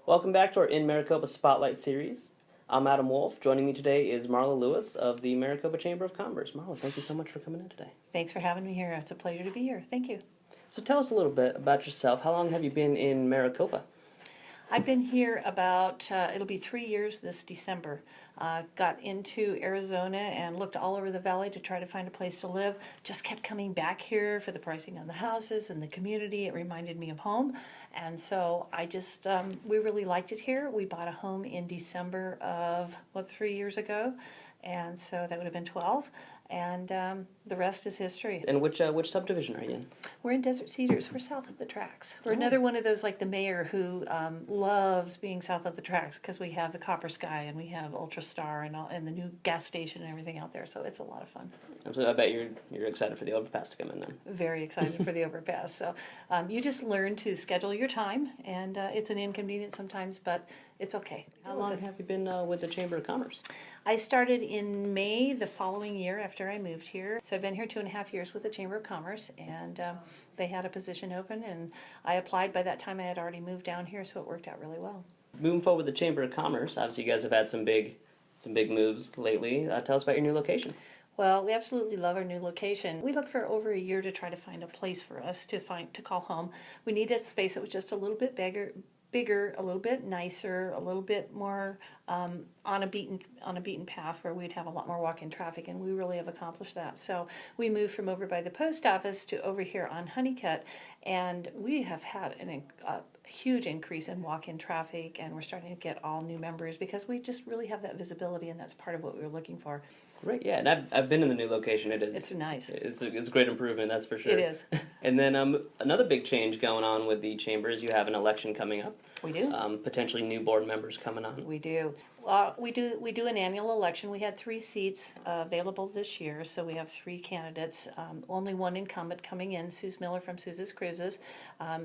Welcome back to our InMaricopa Spotlight Series. I'm Adam Wolf. Joining me today is Marla Lewis of the Maricopa Chamber of Commerce. Marla, thank you so much for coming in today. Thanks for having me here. It's a pleasure to be here. Thank you. So tell us a little bit about yourself. How long have you been in Maricopa? I've been here about, it'll be 3 years this December. Got into Arizona and looked all over the valley to try to find a place to live. Just kept coming back here for the pricing on the houses and the community. It reminded me of home. And so I just, we really liked it here. We bought a home in December of, 3 years ago. And so that would have been 12. And the rest is history. And which subdivision are you in? We're in Desert Cedars. We're south of the tracks. We're another one of those like the mayor who loves being south of the tracks because we have the Copper Sky and we have Ultra Star and the new gas station and everything out there. So it's a lot of fun. I bet you're excited for the overpass to come in then. Very excited for the overpass. So you just learn to schedule your time, and it's an inconvenience sometimes, but it's okay. How long have you been with the Chamber of Commerce? I started in May the following year after I moved here. So I've been here 2.5 years with the Chamber of Commerce, and they had a position open, and I applied. By that time I had already moved down here, so it worked out really well. Moving forward with the Chamber of Commerce, obviously you guys have had some big moves lately. Tell us about your new location. Well, we absolutely love our new location. We looked for over a year to try to find a place for us to call home. We needed a space that was just a little bit bigger, a little bit nicer, a little bit more on a beaten path where we'd have a lot more walk-in traffic, and we really have accomplished that. So we moved from over by the post office to over here on Honeycutt, and we have had a huge increase in walk-in traffic, and we're starting to get all new members because we just really have that visibility, and that's part of what we were looking for. Great, yeah, and I've been in the new location. It's nice. It's a great improvement, that's for sure. It is. And then another big change going on with the chamber is you have an election coming up. We do. Potentially new board members coming on. We do. We do an annual election. We had 3 seats available this year, so we have 3 candidates. Only one incumbent coming in. Suze Miller from Suze's Cruises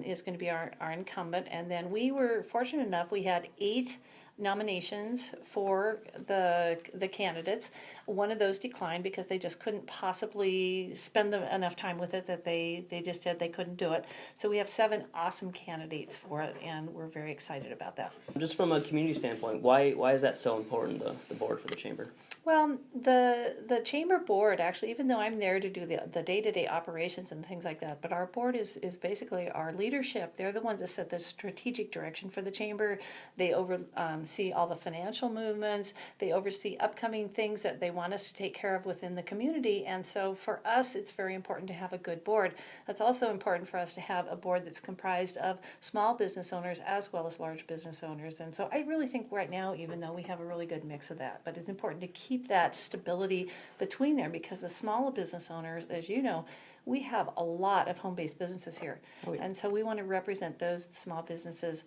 is going to be our incumbent. And then we were fortunate enough, we had 8 nominations for the candidates. One of those declined because they just couldn't possibly spend enough time with it, that they just said they couldn't do it. So we have 7 awesome candidates for it, and we're very excited about that. Just from a community standpoint, why is that so important, the board for the chamber? Well, the chamber board, actually, even though I'm there to do the day-to-day operations and things like that, but our board is basically our leadership. They're the ones that set the strategic direction for the chamber. They oversee all the financial movements. They oversee upcoming things that they want us to take care of within the community. And so for us, it's very important to have a good board. It's also important for us to have a board that's comprised of small business owners as well as large business owners. And so I really think right now, even though we have a really good mix of that, but it's important to keep that stability between there, because the smaller business owners, as you know, we have a lot of home-based businesses here. Oh, yeah. And so we want to represent those small businesses,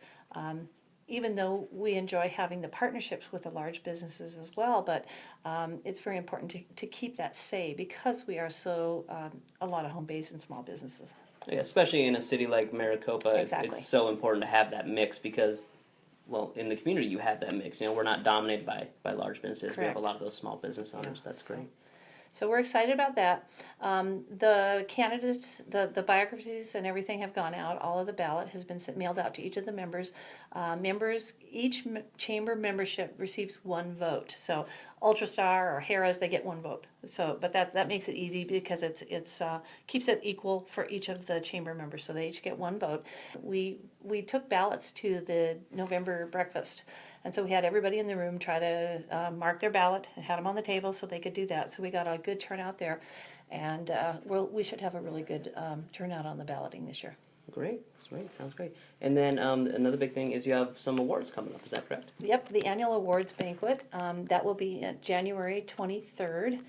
even though we enjoy having the partnerships with the large businesses as well, but it's very important to keep that say, because we are so a lot of home-based and small businesses. Yeah, especially in a city like Maricopa, exactly. It's so important to have that mix because, well, in the community you have that mix. You know, we're not dominated by large businesses. Correct. We have a lot of those small business owners. That's great. So we're excited about that. The candidates, the biographies and everything have gone out. All of the ballot has been mailed out to each of the members. Each chamber membership receives 1 vote. So Ultrastar or Harrah's, they get 1 vote. So, but that makes it easy because it's keeps it equal for each of the chamber members. So they each get 1 vote. We took ballots to the November breakfast. And so we had everybody in the room try to mark their ballot and had them on the table so they could do that. So we got a good turnout there. And we should have a really good turnout on the balloting this year. Great. Sounds great. And then another big thing is you have some awards coming up. Is that correct? Yep, the annual awards banquet. That will be January 23rd.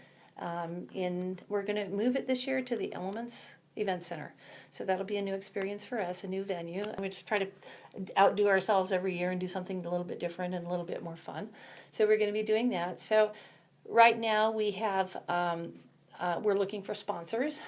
We're going to move it this year to the Elements Event Center. So that'll be a new experience for us, a new venue. And we just try to outdo ourselves every year and do something a little bit different and a little bit more fun. So we're going to be doing that. So right now we have, we're looking for sponsors.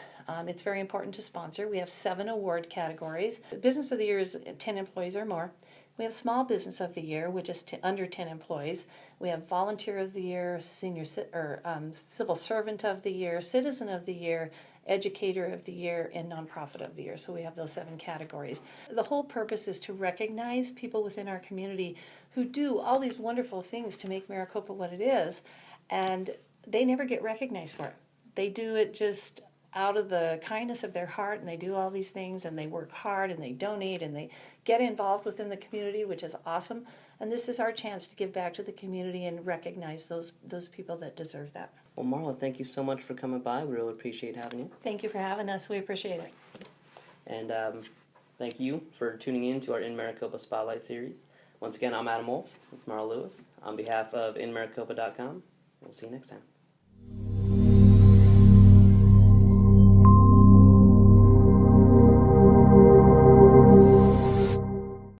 It's very important to sponsor. We have 7 award categories. Business of the Year is 10 employees or more. We have Small Business of the Year, which is under 10 employees. We have Volunteer of the Year, Civil Servant of the Year, Citizen of the Year, Educator of the Year, and Nonprofit of the Year. So we have those 7 categories. The whole purpose is to recognize people within our community who do all these wonderful things to make Maricopa what it is, and they never get recognized for it. They do it just out of the kindness of their heart, and they do all these things, and they work hard, and they donate, and they get involved within the community, which is awesome. And this is our chance to give back to the community and recognize those people that deserve that. Well, Marla, thank you so much for coming by. We really appreciate having you. Thank you for having us. We appreciate it. And thank you for tuning in to our InMaricopa Spotlight Series. Once again, I'm Adam Wolf. It's Marla Lewis. On behalf of InMaricopa.com, we'll see you next time.